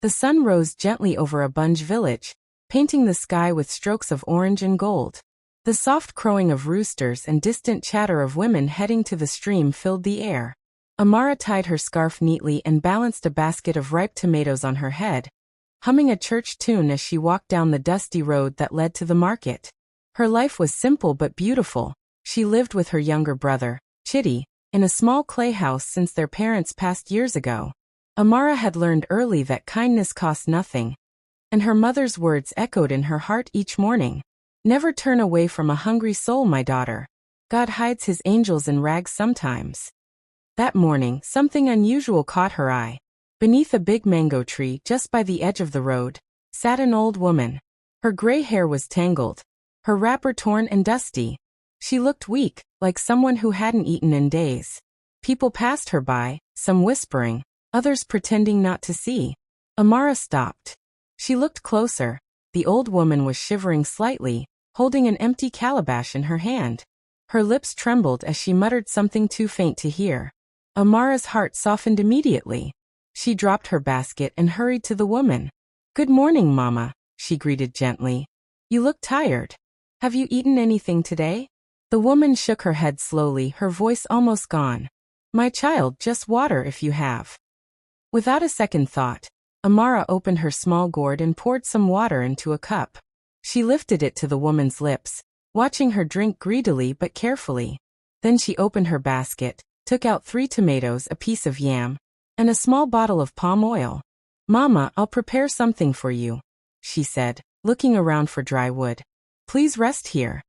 The sun rose gently over Abunj village, painting the sky with strokes of orange and gold. The soft crowing of roosters and distant chatter of women heading to the stream filled the air. Amara tied her scarf neatly and balanced a basket of ripe tomatoes on her head, humming a church tune as she walked down the dusty road that led to the market. Her life was simple but beautiful. She lived with her younger brother, Chitty, in a small clay house since their parents passed years ago. Amara had learned early that kindness costs nothing, and her mother's words echoed in her heart each morning. Never turn away from a hungry soul, my daughter. God hides his angels in rags sometimes. That morning, something unusual caught her eye. Beneath a big mango tree just by the edge of the road, sat an old woman. Her gray hair was tangled, her wrapper torn and dusty. She looked weak, like someone who hadn't eaten in days. People passed her by, some whispering, others pretending not to see. Amara stopped. She looked closer. The old woman was shivering slightly, holding an empty calabash in her hand. Her lips trembled as she muttered something too faint to hear. Amara's heart softened immediately. She dropped her basket and hurried to the woman. "Good morning, Mama," she greeted gently. "You look tired. Have you eaten anything today?" The woman shook her head slowly, her voice almost gone. "My child, just water if you have." Without a second thought, Amara opened her small gourd and poured some water into a cup. She lifted it to the woman's lips, watching her drink greedily but carefully. Then she opened her basket, took out 3 tomatoes, a piece of yam, and a small bottle of palm oil. "Mama, I'll prepare something for you," she said, looking around for dry wood. "Please rest here."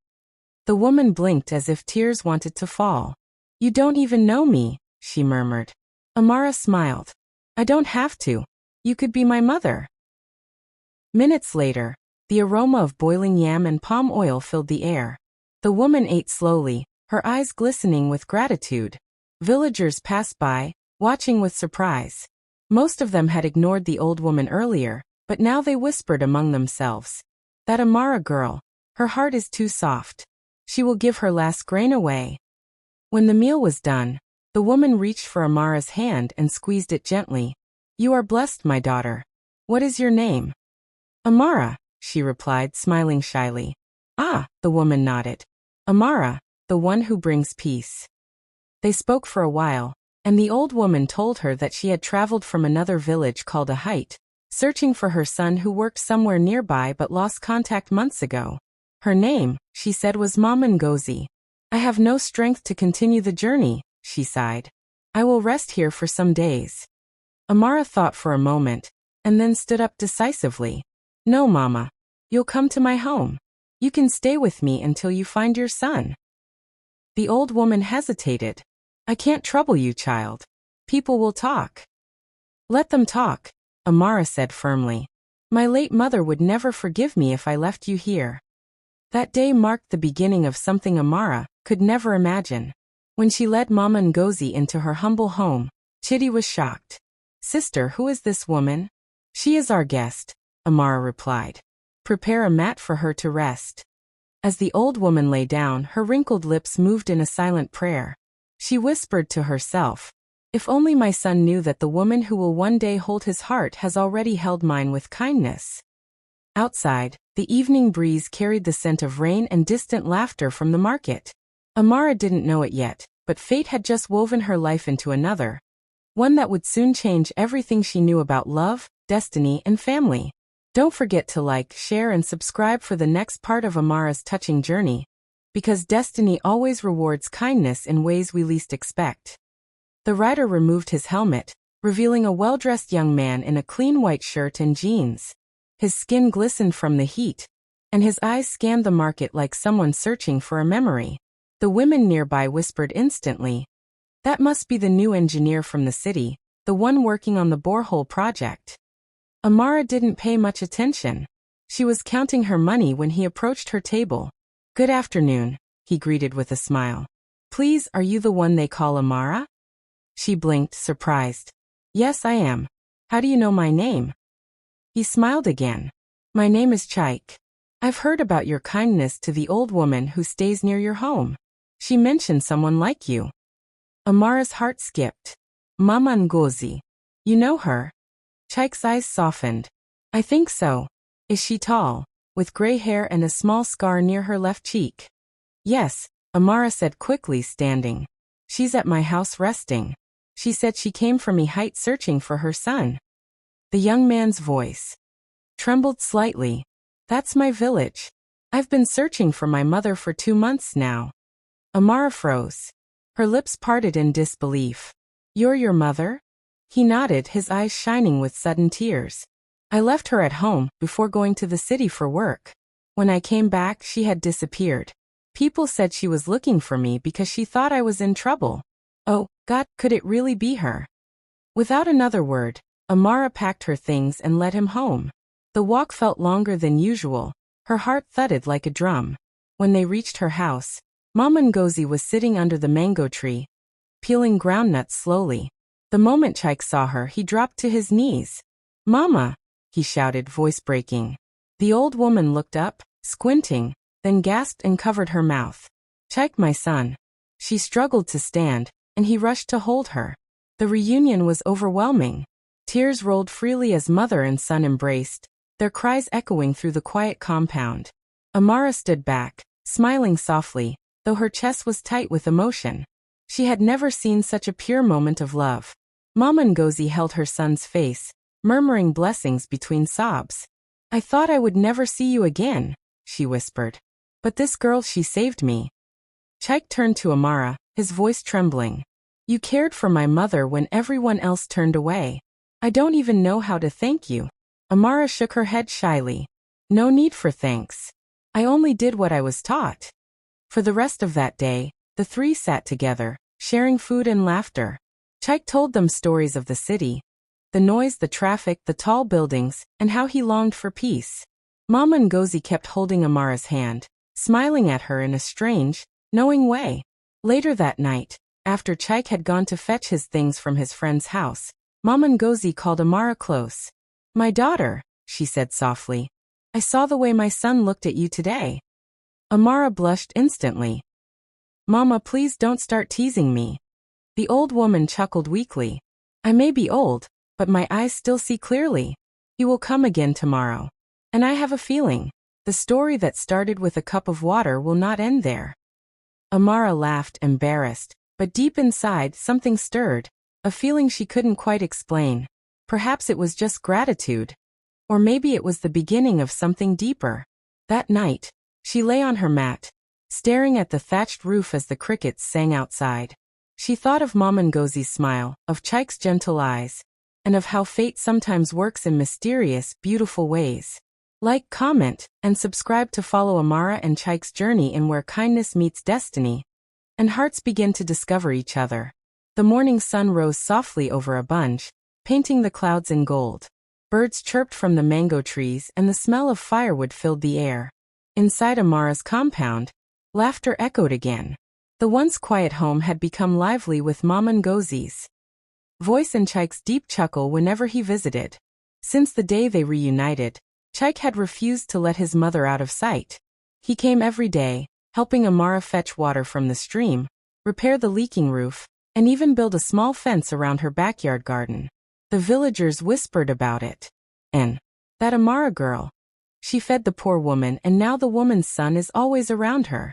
The woman blinked as if tears wanted to fall. "You don't even know me," she murmured. Amara smiled. "I don't have to. You could be my mother." Minutes later, the aroma of boiling yam and palm oil filled the air. The woman ate slowly, her eyes glistening with gratitude. Villagers passed by, watching with surprise. Most of them had ignored the old woman earlier, but now they whispered among themselves. "That Amara girl, her heart is too soft. She will give her last grain away." When the meal was done, the woman reached for Amara's hand and squeezed it gently. "You are blessed, my daughter. What is your name?" "Amara," she replied, smiling shyly. "Ah," the woman nodded. "Amara, the one who brings peace." They spoke for a while, and the old woman told her that she had traveled from another village called a height, searching for her son who worked somewhere nearby but lost contact months ago. Her name, she said, was Mama Ngozi. "I have no strength to continue the journey," she sighed. "I will rest here for some days." Amara thought for a moment, and then stood up decisively. "No, Mama. You'll come to my home. You can stay with me until you find your son." The old woman hesitated. "I can't trouble you, child. People will talk." "Let them talk," Amara said firmly. "My late mother would never forgive me if I left you here." That day marked the beginning of something Amara could never imagine. When she led Mama Ngozi into her humble home, Chitty was shocked. "Sister, who is this woman?" "She is our guest," Amara replied. "Prepare a mat for her to rest." As the old woman lay down, her wrinkled lips moved in a silent prayer. She whispered to herself, "If only my son knew that the woman who will one day hold his heart has already held mine with kindness." Outside, the evening breeze carried the scent of rain and distant laughter from the market. Amara didn't know it yet, but fate had just woven her life into another, one that would soon change everything she knew about love, destiny, and family. Don't forget to like, share, and subscribe for the next part of Amara's touching journey, because destiny always rewards kindness in ways we least expect. The writer removed his helmet, revealing a well-dressed young man in a clean white shirt and jeans. His skin glistened from the heat, and his eyes scanned the market like someone searching for a memory. The women nearby whispered instantly, "That must be the new engineer from the city, the one working on the borehole project." Amara didn't pay much attention. She was counting her money when he approached her table. "Good afternoon," he greeted with a smile. "Please, are you the one they call Amara?" She blinked, surprised. "Yes, I am. How do you know my name?" He smiled again. "My name is Chaik. I've heard about your kindness to the old woman who stays near your home. She mentioned someone like you." Amara's heart skipped. "Mama Ngozi. You know her?" Chaik's eyes softened. I think so. Is she tall, with gray hair and a small scar near her left cheek? Yes, Amara said quickly, standing. She's at my house resting. She said she came from a height searching for her son. The young man's voice trembled slightly. That's my village. I've been searching for my mother for 2 months now. Amara froze. Her lips parted in disbelief. You're your mother? He nodded, his eyes shining with sudden tears. I left her at home before going to the city for work. When I came back, she had disappeared. People said she was looking for me because she thought I was in trouble. Oh, God, could it really be her? Without another word, Amara packed her things and led him home. The walk felt longer than usual. Her heart thudded like a drum. When they reached her house, Mama Ngozi was sitting under the mango tree, peeling groundnuts slowly. The moment Chaik saw her, he dropped to his knees. Mama! He shouted, voice breaking. The old woman looked up, squinting, then gasped and covered her mouth. Chaik, my son. She struggled to stand, and he rushed to hold her. The reunion was overwhelming. Tears rolled freely as mother and son embraced, their cries echoing through the quiet compound. Amara stood back, smiling softly, though her chest was tight with emotion. She had never seen such a pure moment of love. Mama Ngozi held her son's face, murmuring blessings between sobs. I thought I would never see you again, she whispered. But this girl, she saved me. Chaik turned to Amara, his voice trembling. You cared for my mother when everyone else turned away. I don't even know how to thank you. Amara shook her head shyly. No need for thanks. I only did what I was taught. For the rest of that day, the three sat together, sharing food and laughter. Chaik told them stories of the city, the noise, the traffic, the tall buildings, and how he longed for peace. Mama Ngozi kept holding Amara's hand, smiling at her in a strange, knowing way. Later that night, after Chaik had gone to fetch his things from his friend's house, Mama Ngozi called Amara close. My daughter, she said softly. I saw the way my son looked at you today. Amara blushed instantly. Mama, please don't start teasing me. The old woman chuckled weakly. I may be old, but my eyes still see clearly. He will come again tomorrow. And I have a feeling, the story that started with a cup of water will not end there. Amara laughed, embarrassed, but deep inside something stirred, a feeling she couldn't quite explain. Perhaps it was just gratitude. Or maybe it was the beginning of something deeper. That night, she lay on her mat, staring at the thatched roof as the crickets sang outside. She thought of Mama Ngozi's smile, of Chaik's gentle eyes, and of how fate sometimes works in mysterious, beautiful ways. Like, comment, and subscribe to follow Amara and Chaik's journey in where kindness meets destiny, and hearts begin to discover each other. The morning sun rose softly over a bunch, painting the clouds in gold. Birds chirped from the mango trees and the smell of firewood filled the air. Inside Amara's compound, laughter echoed again. The once quiet home had become lively with Mama Ngozi's voice and Chaik's deep chuckle whenever he visited. Since the day they reunited, Chaik had refused to let his mother out of sight. He came every day, helping Amara fetch water from the stream, repair the leaking roof, and even build a small fence around her backyard garden. The villagers whispered about it. And that Amara girl. She fed the poor woman, and now the woman's son is always around her.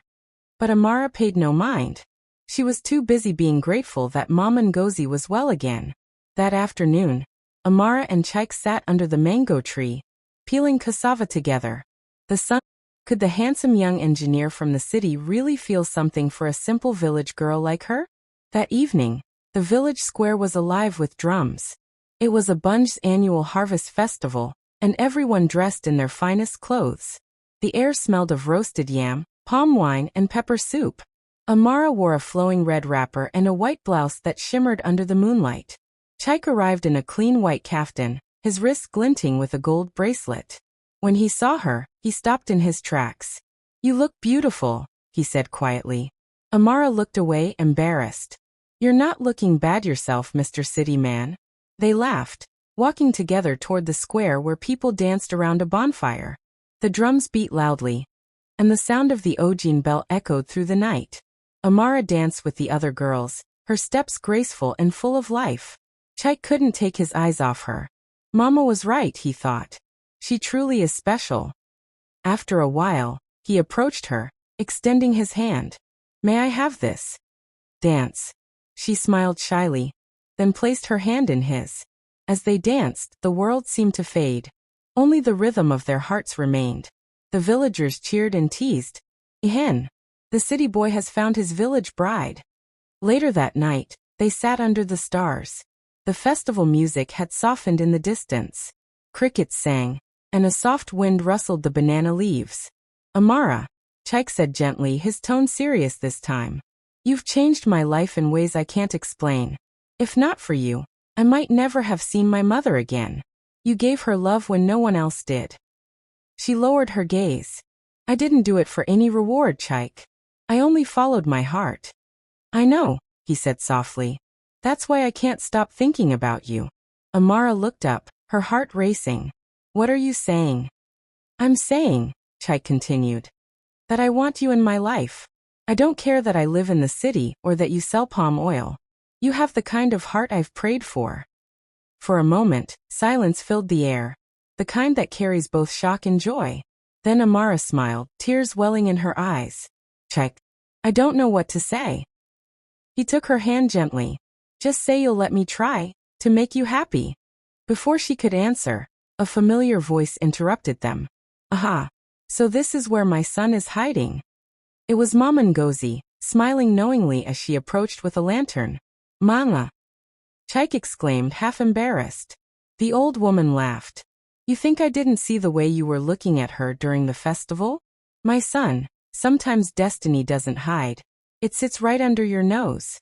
But Amara paid no mind. She was too busy being grateful that Mama Ngozi was well again. That afternoon, Amara and Chaik sat under the mango tree, peeling cassava together. The sun. Could the handsome young engineer from the city really feel something for a simple village girl like her? That evening, the village square was alive with drums. It was a Bunj's annual harvest festival, and everyone dressed in their finest clothes. The air smelled of roasted yam, palm wine, and pepper soup. Amara wore a flowing red wrapper and a white blouse that shimmered under the moonlight. Chaik arrived in a clean white kaftan, his wrists glinting with a gold bracelet. When he saw her, he stopped in his tracks. You look beautiful, he said quietly. Amara looked away, embarrassed. You're not looking bad yourself, Mr. City Man. They laughed, walking together toward the square where people danced around a bonfire. The drums beat loudly, and the sound of the Ojin bell echoed through the night. Amara danced with the other girls, her steps graceful and full of life. Chaik couldn't take his eyes off her. Mama was right, he thought. She truly is special. After a while, he approached her, extending his hand. May I have this? Dance. She smiled shyly, then placed her hand in his. As they danced, the world seemed to fade. Only the rhythm of their hearts remained. The villagers cheered and teased. Ihen. The city boy has found his village bride. Later that night, they sat under the stars. The festival music had softened in the distance. Crickets sang, and a soft wind rustled the banana leaves. Amara, Chaik said gently, his tone serious this time. You've changed my life in ways I can't explain. If not for you, I might never have seen my mother again. You gave her love when no one else did. She lowered her gaze. I didn't do it for any reward, Chaik. I only followed my heart. I know, he said softly. That's why I can't stop thinking about you. Amara looked up, her heart racing. What are you saying? I'm saying, Chaik continued, that I want you in my life. I don't care that I live in the city or that you sell palm oil. You have the kind of heart I've prayed for. For a moment, silence filled the air, the kind that carries both shock and joy. Then Amara smiled, tears welling in her eyes. Chaik, I don't know what to say. He took her hand gently. Just say you'll let me try to make you happy. Before she could answer, a familiar voice interrupted them. Aha, so this is where my son is hiding. It was Mama Ngozi, smiling knowingly as she approached with a lantern. Mama! Chaik exclaimed, half embarrassed. The old woman laughed. You think I didn't see the way you were looking at her during the festival? My son, sometimes destiny doesn't hide. It sits right under your nose.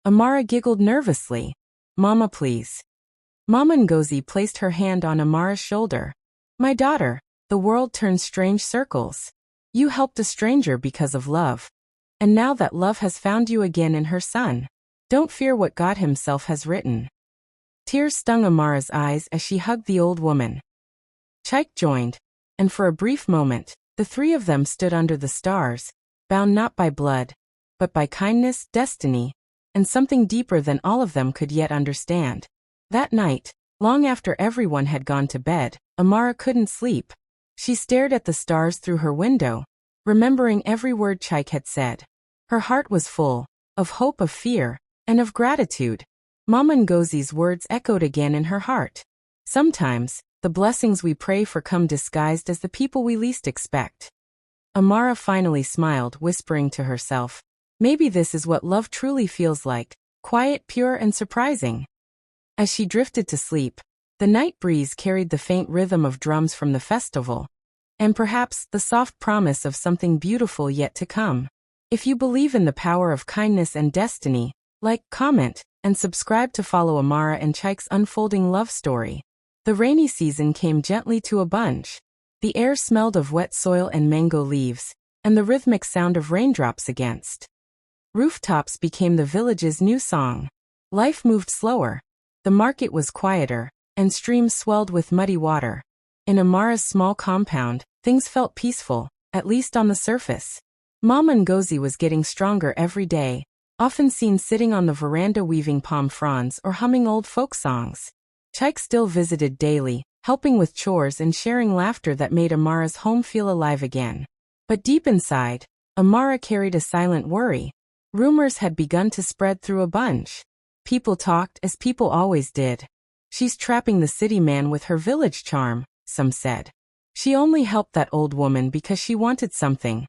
Amara giggled nervously. Mama, please. Mama Ngozi placed her hand on Amara's shoulder. My daughter, the world turns strange circles. You helped a stranger because of love. And now that love has found you again in her son, don't fear what God himself has written. Tears stung Amara's eyes as she hugged the old woman. Chaik joined, and for a brief moment, the three of them stood under the stars, bound not by blood, but by kindness, destiny, and something deeper than all of them could yet understand. That night, long after everyone had gone to bed, Amara couldn't sleep. She stared at the stars through her window, remembering every word Chaik had said. Her heart was full, of hope, of fear, and of gratitude. Mama Ngozi's words echoed again in her heart. Sometimes, the blessings we pray for come disguised as the people we least expect. Amara finally smiled, whispering to herself, maybe this is what love truly feels like, quiet, pure, and surprising. As she drifted to sleep, the night breeze carried the faint rhythm of drums from the festival, and perhaps the soft promise of something beautiful yet to come. If you believe in the power of kindness and destiny, like, comment, and subscribe to follow Amara and Chaik's unfolding love story. The rainy season came gently to a bunch. The air smelled of wet soil and mango leaves, and the rhythmic sound of raindrops against rooftops became the village's new song. Life moved slower. The market was quieter, and streams swelled with muddy water. In Amara's small compound, things felt peaceful, at least on the surface. Mama Ngozi was getting stronger every day, often seen sitting on the veranda weaving palm fronds or humming old folk songs. Chaik still visited daily, helping with chores and sharing laughter that made Amara's home feel alive again. But deep inside, Amara carried a silent worry. Rumors had begun to spread through a bunch. People talked, as people always did. She's trapping the city man with her village charm, some said. She only helped that old woman because she wanted something.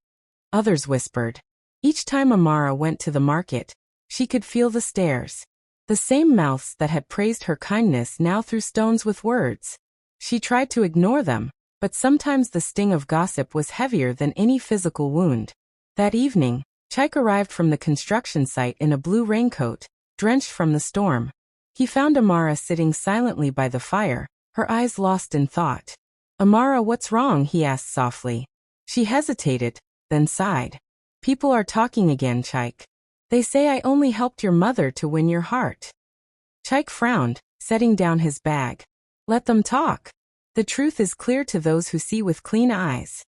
Others whispered. Each time Amara went to the market, she could feel the stares. The same mouths that had praised her kindness now threw stones with words. She tried to ignore them, but sometimes the sting of gossip was heavier than any physical wound. That evening, Chaik arrived from the construction site in a blue raincoat, drenched from the storm. He found Amara sitting silently by the fire, her eyes lost in thought. Amara, what's wrong? He asked softly. She hesitated, then sighed. People are talking again, Chaik. They say I only helped your mother to win your heart. Chaik frowned, setting down his bag. Let them talk. The truth is clear to those who see with clean eyes.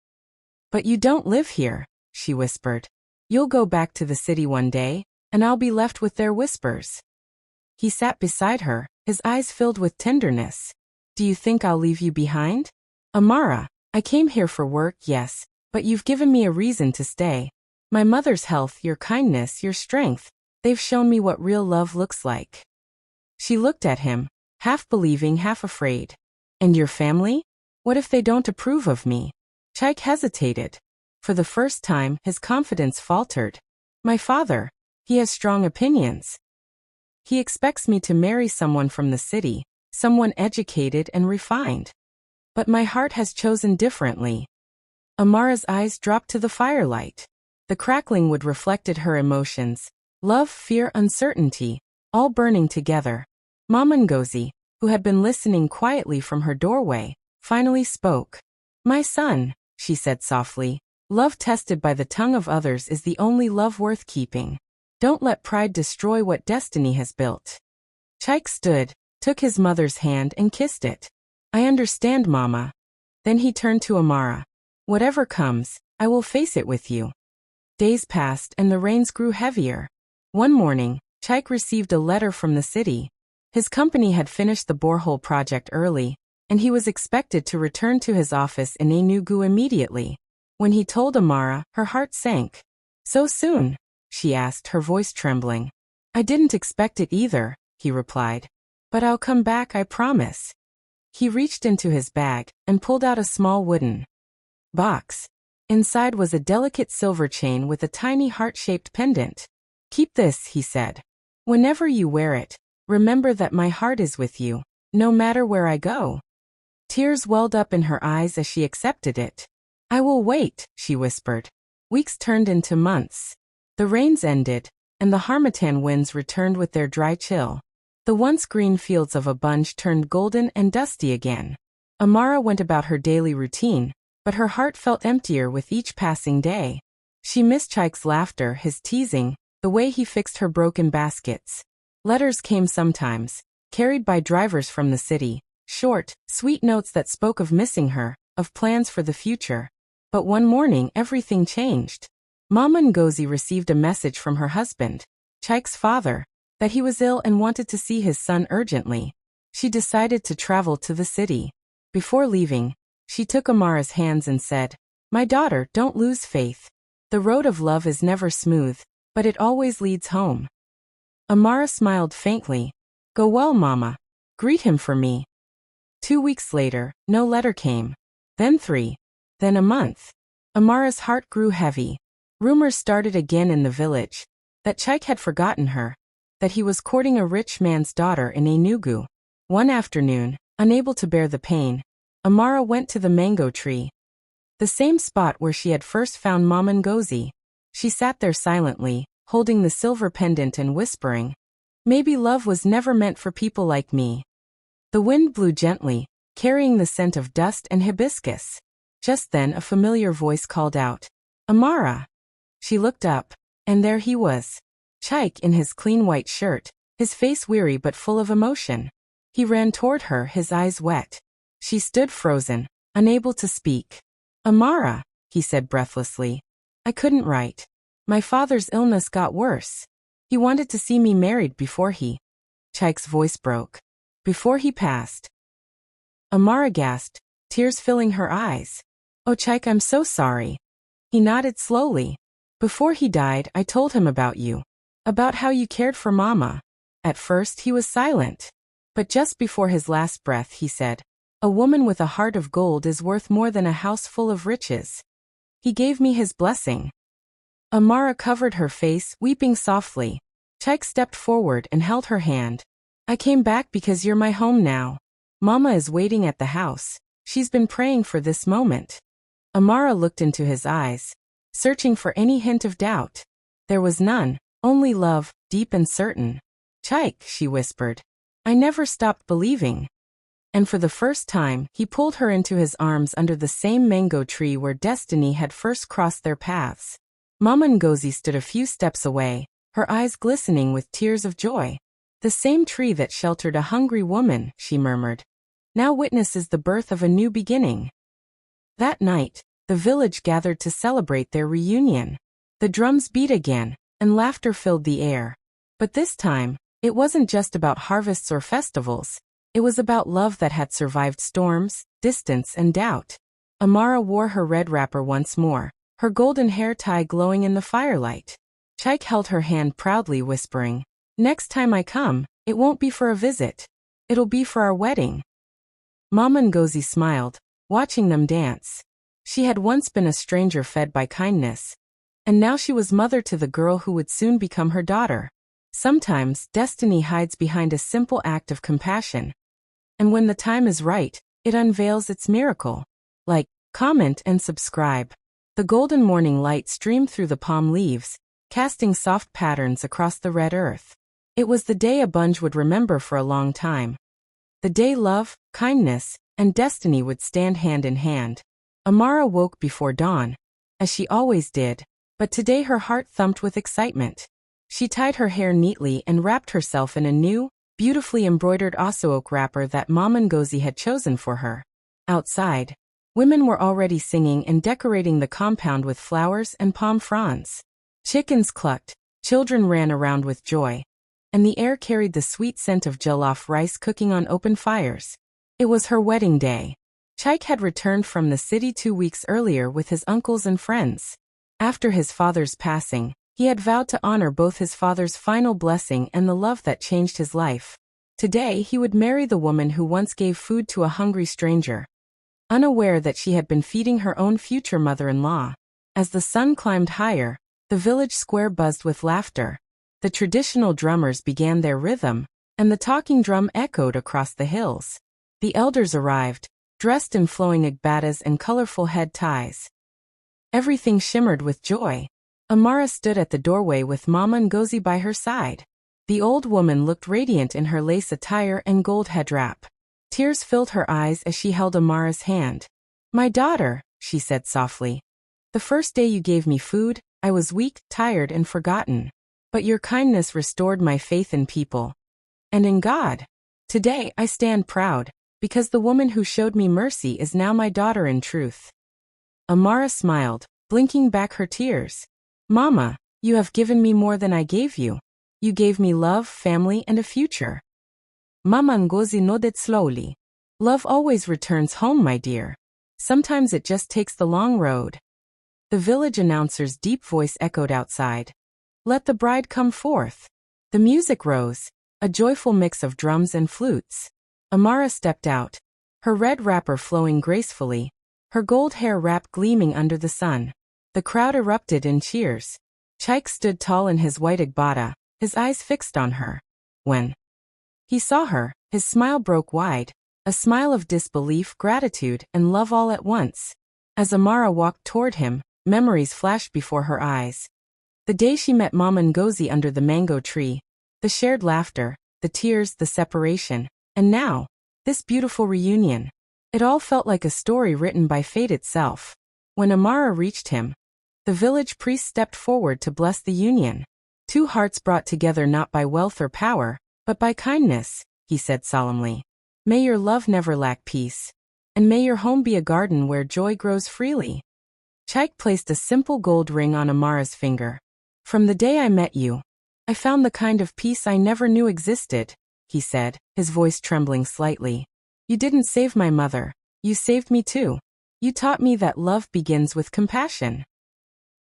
But you don't live here, she whispered. You'll go back to the city one day, and I'll be left with their whispers. He sat beside her, his eyes filled with tenderness. Do you think I'll leave you behind? Amara, I came here for work, yes, but you've given me a reason to stay. My mother's health, your kindness, your strength, they've shown me what real love looks like. She looked at him, half believing, half afraid. And your family? What if they don't approve of me? Chaik hesitated. For the first time, his confidence faltered. My father, he has strong opinions. He expects me to marry someone from the city, someone educated and refined. But my heart has chosen differently. Amara's eyes dropped to the firelight. The crackling wood reflected her emotions. Love, fear, uncertainty, all burning together. Mama Ngozi, who had been listening quietly from her doorway, finally spoke. My son, she said softly, love tested by the tongue of others is the only love worth keeping. Don't let pride destroy what destiny has built. Chaik stood, took his mother's hand and kissed it. I understand, Mama. Then he turned to Amara. Whatever comes, I will face it with you. Days passed and the rains grew heavier. One morning, Chaik received a letter from the city. His company had finished the borehole project early, and he was expected to return to his office in Enugu immediately. When he told Amara, her heart sank. So soon? She asked, her voice trembling. I didn't expect it either, he replied. But I'll come back, I promise. He reached into his bag and pulled out a small wooden box. Inside was a delicate silver chain with a tiny heart-shaped pendant. Keep this, he said. Whenever you wear it, remember that my heart is with you, no matter where I go. Tears welled up in her eyes as she accepted it. I will wait, she whispered. Weeks turned into months. The rains ended, and the harmattan winds returned with their dry chill. The once green fields of Abunj turned golden and dusty again. Amara went about her daily routine, but her heart felt emptier with each passing day. She missed Chaik's laughter, his teasing, the way he fixed her broken baskets. Letters came sometimes, carried by drivers from the city, short, sweet notes that spoke of missing her, of plans for the future. But one morning everything changed. Mama Ngozi received a message from her husband, Chaik's father, that he was ill and wanted to see his son urgently. She decided to travel to the city. Before leaving, she took Amara's hands and said, My daughter, don't lose faith. The road of love is never smooth, but it always leads home. Amara smiled faintly. Go well, Mama. Greet him for me. 2 weeks later, no letter came. Then 3. Then a month. Amara's heart grew heavy. Rumors started again in the village, that Chaik had forgotten her, that he was courting a rich man's daughter in Enugu. One afternoon, unable to bear the pain, Amara went to the mango tree. The same spot where she had first found Mama Ngozi. She sat there silently, holding the silver pendant and whispering, Maybe love was never meant for people like me. The wind blew gently, carrying the scent of dust and hibiscus. Just then a familiar voice called out, Amara. She looked up, and there he was. Chaik in his clean white shirt, his face weary but full of emotion. He ran toward her, his eyes wet. She stood frozen, unable to speak. Amara, he said breathlessly. I couldn't write. My father's illness got worse. He wanted to see me married before he... Chaik's voice broke. Before he passed. Amara gasped, tears filling her eyes. Oh Chaik, I'm so sorry. He nodded slowly. Before he died, I told him about you. About how you cared for Mama. At first he was silent. But just before his last breath he said, A woman with a heart of gold is worth more than a house full of riches. He gave me his blessing. Amara covered her face, weeping softly. Chaik stepped forward and held her hand. I came back because you're my home now. Mama is waiting at the house. She's been praying for this moment. Amara looked into his eyes, searching for any hint of doubt. There was none, only love, deep and certain. Chaik, she whispered. I never stopped believing. And for the first time, he pulled her into his arms under the same mango tree where destiny had first crossed their paths. Mama Ngozi stood a few steps away, her eyes glistening with tears of joy. The same tree that sheltered a hungry woman, she murmured, now witnesses the birth of a new beginning. That night, the village gathered to celebrate their reunion. The drums beat again, and laughter filled the air. But this time, it wasn't just about harvests or festivals. It was about love that had survived storms, distance, and doubt. Amara wore her red wrapper once more, her golden hair tie glowing in the firelight. Chaik held her hand proudly, whispering, "Next time I come, it won't be for a visit. It'll be for our wedding." Mama Ngozi smiled, watching them dance. She had once been a stranger fed by kindness, and now she was mother to the girl who would soon become her daughter. Sometimes, destiny hides behind a simple act of compassion, and when the time is right, it unveils its miracle. Like, comment, and subscribe. The golden morning light streamed through the palm leaves, casting soft patterns across the red earth. It was the day Abunj would remember for a long time. The day love, kindness, and destiny would stand hand in hand. Amara woke before dawn, as she always did, but today her heart thumped with excitement. She tied her hair neatly and wrapped herself in a new, beautifully embroidered Oso-oak wrapper that Mama Ngozi had chosen for her. Outside, women were already singing and decorating the compound with flowers and palm fronds. Chickens clucked, children ran around with joy, and the air carried the sweet scent of jollof rice cooking on open fires. It was her wedding day. Chaik had returned from the city 2 weeks earlier with his uncles and friends. After his father's passing, he had vowed to honor both his father's final blessing and the love that changed his life. Today he would marry the woman who once gave food to a hungry stranger, unaware that she had been feeding her own future mother-in-law. As the sun climbed higher, the village square buzzed with laughter. The traditional drummers began their rhythm, and the talking drum echoed across the hills. The elders arrived, dressed in flowing agbatas and colorful head ties. Everything shimmered with joy. Amara stood at the doorway with Mama Ngozi by her side. The old woman looked radiant in her lace attire and gold head wrap. Tears filled her eyes as she held Amara's hand. "My daughter," she said softly. "The first day you gave me food, I was weak, tired, and forgotten. But your kindness restored my faith in people and in God. Today I stand proud, because the woman who showed me mercy is now my daughter in truth." Amara smiled, blinking back her tears. "Mama, you have given me more than I gave you. You gave me love, family, and a future." Mama Ngozi nodded slowly. "Love always returns home, my dear. Sometimes it just takes the long road." The village announcer's deep voice echoed outside. "Let the bride come forth." The music rose, a joyful mix of drums and flutes. Amara stepped out, her red wrapper flowing gracefully, her gold hair wrap gleaming under the sun. The crowd erupted in cheers. Chaik stood tall in his white agbada, his eyes fixed on her. When he saw her, his smile broke wide, a smile of disbelief, gratitude, and love all at once. As Amara walked toward him, memories flashed before her eyes. The day she met Mama Ngozi under the mango tree, the shared laughter, the tears, the separation, and now, this beautiful reunion. It all felt like a story written by fate itself. When Amara reached him, the village priest stepped forward to bless the union. "Two hearts brought together not by wealth or power, but by kindness," he said solemnly. "May your love never lack peace, and may your home be a garden where joy grows freely." Chaik placed a simple gold ring on Amara's finger. "From the day I met you, I found the kind of peace I never knew existed," he said, his voice trembling slightly. "You didn't save my mother, you saved me too. You taught me that love begins with compassion."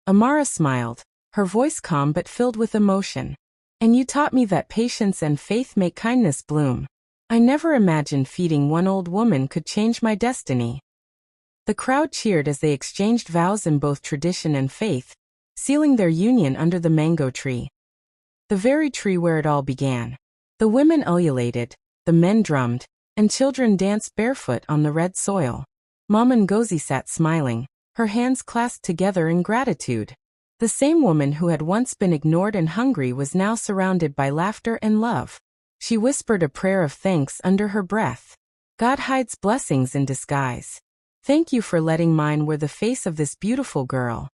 Amara smiled, her voice calm but filled with emotion. "And you taught me that patience and faith make kindness bloom. I never imagined feeding one old woman could change my destiny." The crowd cheered as they exchanged vows in both tradition and faith, sealing their union under the mango tree. The very tree where it all began. The women ululated, the men drummed, and children danced barefoot on the red soil. Mama Ngozi sat smiling, her hands clasped together in gratitude. The same woman who had once been ignored and hungry was now surrounded by laughter and love. She whispered a prayer of thanks under her breath. "God hides blessings in disguise. Thank you for letting mine wear the face of this beautiful girl."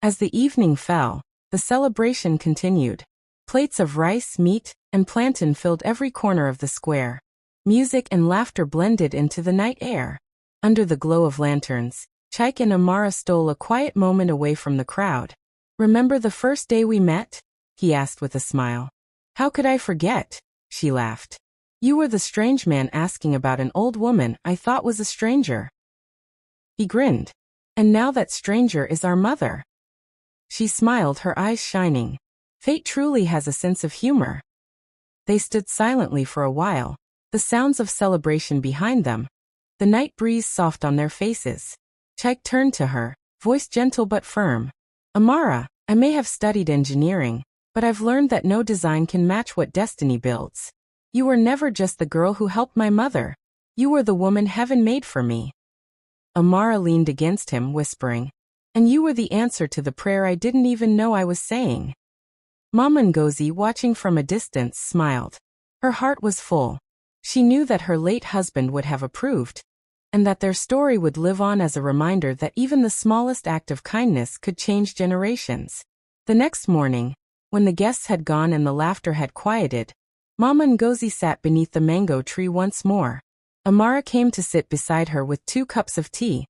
As the evening fell, the celebration continued. Plates of rice, meat, and plantain filled every corner of the square. Music and laughter blended into the night air. Under the glow of lanterns, Chaik and Amara stole a quiet moment away from the crowd. "Remember the first day we met?" he asked with a smile. "How could I forget?" she laughed. You were the strange man asking about an old woman I thought was a stranger. He grinned. And now that stranger is our mother. She smiled, her eyes shining. Fate truly has a sense of humor. They stood silently for a while, the sounds of celebration behind them, the night breeze soft on their faces. Chaik turned to her, voice gentle but firm. Amara, I may have studied engineering, but I've learned that no design can match what destiny builds. You were never just the girl who helped my mother. You were the woman heaven made for me. Amara leaned against him, whispering, and you were the answer to the prayer I didn't even know I was saying. Mama Ngozi, watching from a distance, smiled. Her heart was full. She knew that her late husband would have approved, and that their story would live on as a reminder that even the smallest act of kindness could change generations. The next morning, when the guests had gone and the laughter had quieted, Mama Ngozi sat beneath the mango tree once more. Amara came to sit beside her with 2 cups of tea.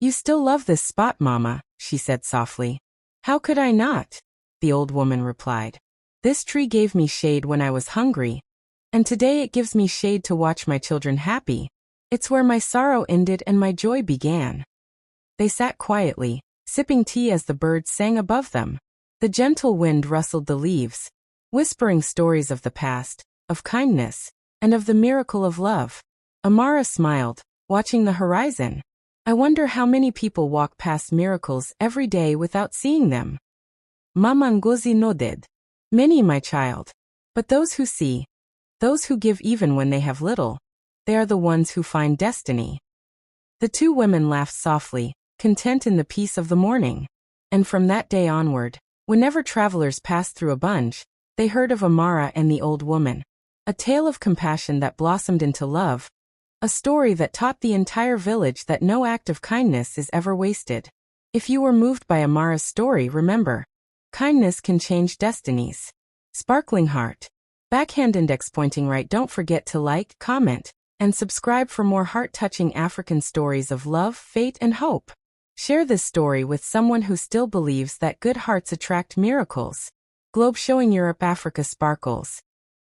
You still love this spot, Mama, she said softly. How could I not? The old woman replied. This tree gave me shade when I was hungry, and today it gives me shade to watch my children happy. It's where my sorrow ended and my joy began. They sat quietly, sipping tea as the birds sang above them. The gentle wind rustled the leaves, whispering stories of the past, of kindness, and of the miracle of love. Amara smiled, watching the horizon. I wonder how many people walk past miracles every day without seeing them. Mama Ngozi nodded. Many, my child. But those who see, those who give even when they have little, they are the ones who find destiny. The 2 women laughed softly, content in the peace of the morning. And from that day onward, whenever travelers passed through Abunj, they heard of Amara and the old woman. A tale of compassion that blossomed into love. A story that taught the entire village that no act of kindness is ever wasted. If you were moved by Amara's story, remember, kindness can change destinies. Sparkling heart. Backhand index pointing right. Don't forget to like, comment, and subscribe for more heart-touching African stories of love, fate, and hope. Share this story with someone who still believes that good hearts attract miracles. Globe showing Europe, Africa sparkles.